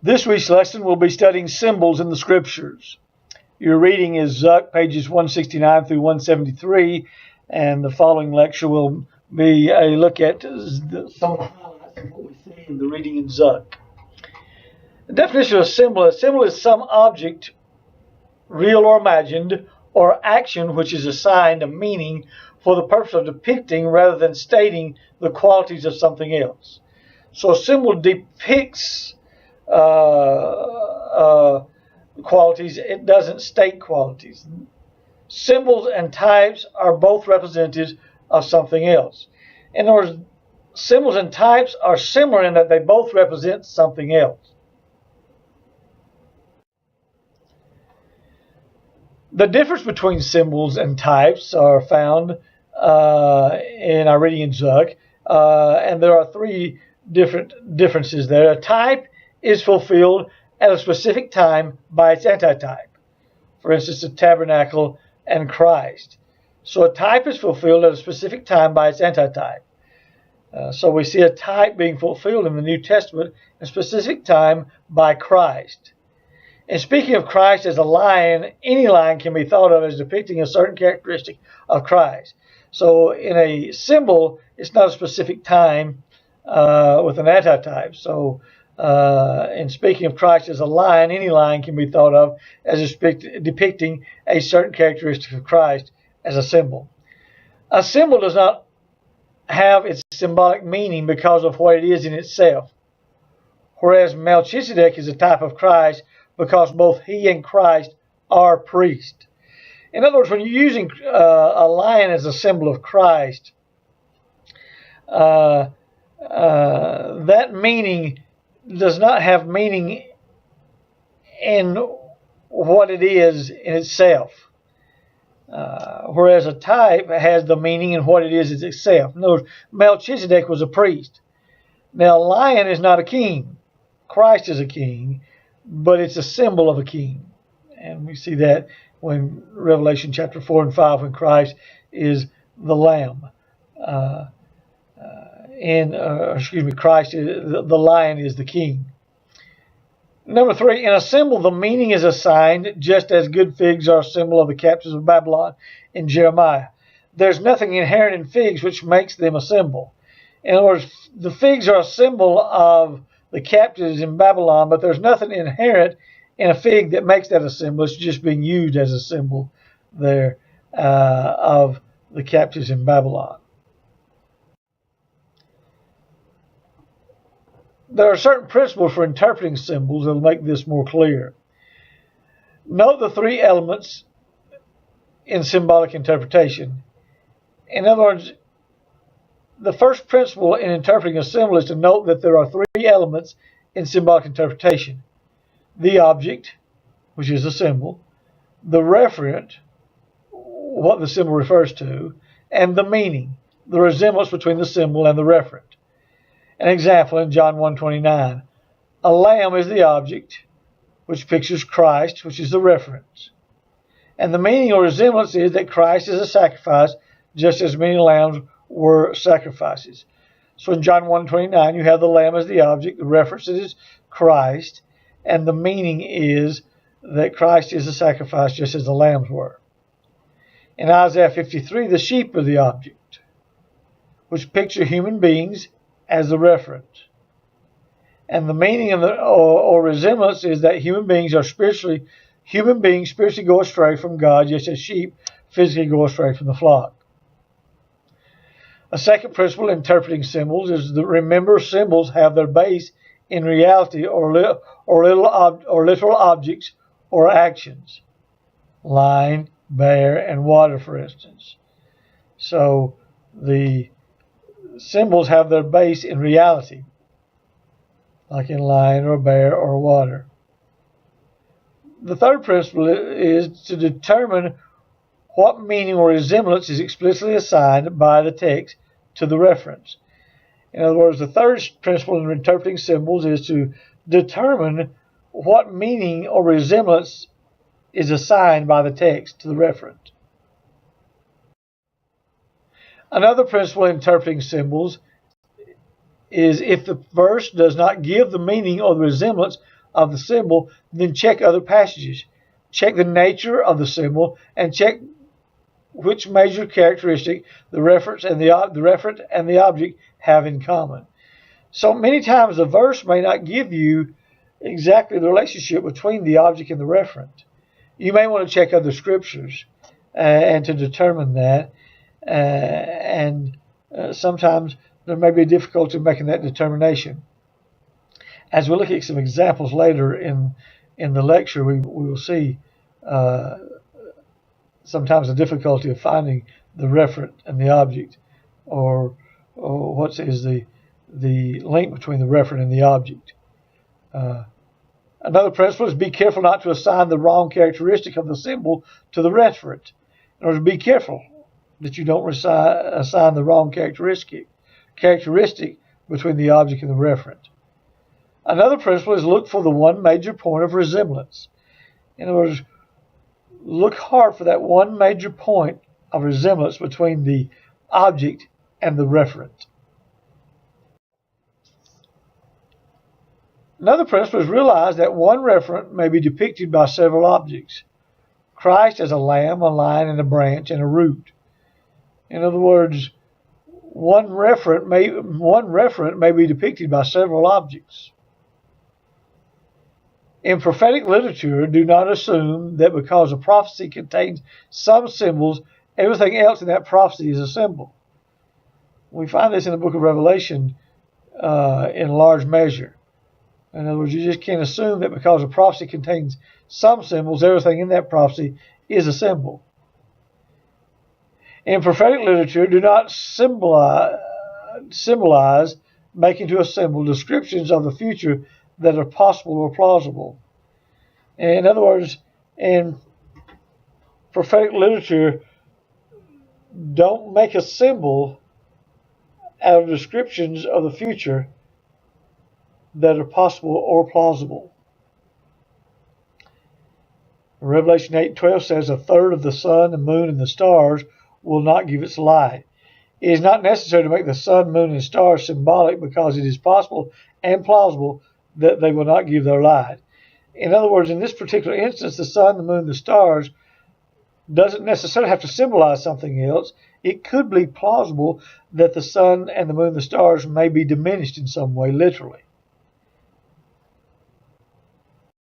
This week's lesson will be studying symbols in the scriptures. Your reading is Zuck, pages 169 through 173, and the following lecture will be a look at some of the highlights of what we see in the reading in Zuck. The definition of a symbol is some object, real or imagined, or action which is assigned a meaning for the purpose of depicting rather than stating the qualities of something else. So a symbol depicts qualities, it doesn't state qualities. Symbols and types are both representatives of something else. In other words, symbols and types are similar in that they both represent something else. The difference between symbols and types are found in our reading in Zuck, and there are three different differences there. A type is fulfilled at a specific time by its antitype. For instance, the tabernacle and Christ. So a type is fulfilled at a specific time by its antitype. So we see a type being fulfilled in the New Testament at a specific time by Christ. And speaking of Christ as a lion, any lion can be thought of as depicting a certain characteristic of Christ. So in a symbol, it's not a specific time with an antitype. So in speaking of Christ as a lion, any lion can be thought of as depicting a certain characteristic of Christ as a symbol. A symbol does not have its symbolic meaning because of what it is in itself, whereas Melchizedek is a type of Christ because both he and Christ are priests. In other words, when you're using a lion as a symbol of Christ, that meaning does not have meaning in what it is in itself, whereas a type has the meaning in what it is in itself. In other words, Melchizedek was a priest. Now, a lion is not a king. Christ is a king, but it's a symbol of a king. And we see that when Revelation chapter 4 and 5, when Christ is the Lamb. Christ is the lion is the king. Number 3, in a symbol, the meaning is assigned just as good figs are a symbol of the captives of Babylon in Jeremiah. There's nothing inherent in figs which makes them a symbol. In other words, the figs are a symbol of the captives in Babylon, but there's nothing inherent in a fig that makes that a symbol. It's just being used as a symbol there of the captives in Babylon. There are certain principles for interpreting symbols that will make this more clear. Note the three elements in symbolic interpretation. In other words, the first principle in interpreting a symbol is to note that there are three elements in symbolic interpretation. The object, which is a symbol, the referent, what the symbol refers to, and the meaning, the resemblance between the symbol and the referent. An example in John 1:29, a lamb is the object, which pictures Christ, which is the reference. And the meaning or resemblance is that Christ is a sacrifice, just as many lambs were sacrifices. So in John 1:29, you have the lamb as the object, the reference is Christ, and the meaning is that Christ is a sacrifice, just as the lambs were. In Isaiah 53, the sheep are the object, which picture human beings as the reference. And the meaning of or resemblance is that human beings spiritually go astray from God, just as sheep physically go astray from the flock. A second principle in interpreting symbols is that remember symbols have their base in reality or literal objects or actions. Line, bear, and water, for instance. So the symbols have their base in reality, like in lion or bear or water. The third principle is to determine what meaning or resemblance is explicitly assigned by the text to the reference. In other words, the third principle in interpreting symbols is to determine what meaning or resemblance is assigned by the text to the referent. Another principle in interpreting symbols is if the verse does not give the meaning or the resemblance of the symbol, then check other passages. Check the nature of the symbol and check which major characteristic the reference and the object have in common. So many times the verse may not give you exactly the relationship between the object and the referent. You may want to check other scriptures and to determine that. Sometimes there may be difficulty in making that determination. As we look at some examples later in the lecture, we will see sometimes the difficulty of finding the referent and the object, or what is the link between the referent and the object. Another principle is be careful not to assign the wrong characteristic of the symbol to the referent. In order to be careful that you don't assign the wrong characteristic between the object and the referent. Another principle is look for the one major point of resemblance. In other words, look hard for that one major point of resemblance between the object and the referent. Another principle is realize that one referent may be depicted by several objects. Christ as a lamb, a lion, and a branch, and a root. In other words, one referent may be depicted by several objects. In prophetic literature, do not assume that because a prophecy contains some symbols, everything else in that prophecy is a symbol. We find this in the book of Revelation in large measure. In other words, you just can't assume that because a prophecy contains some symbols, everything in that prophecy is a symbol. In prophetic literature, do not symbolize, make into a symbol, descriptions of the future that are possible or plausible. In other words, in prophetic literature, don't make a symbol out of descriptions of the future that are possible or plausible. Revelation 8:12 says, a third of the sun, the moon, and the stars will not give its light. It is not necessary to make the sun, moon, and stars symbolic because it is possible and plausible that they will not give their light. In other words, in this particular instance, the sun, the moon, the stars doesn't necessarily have to symbolize something else. It could be plausible that the sun and the moon and the stars may be diminished in some way, literally.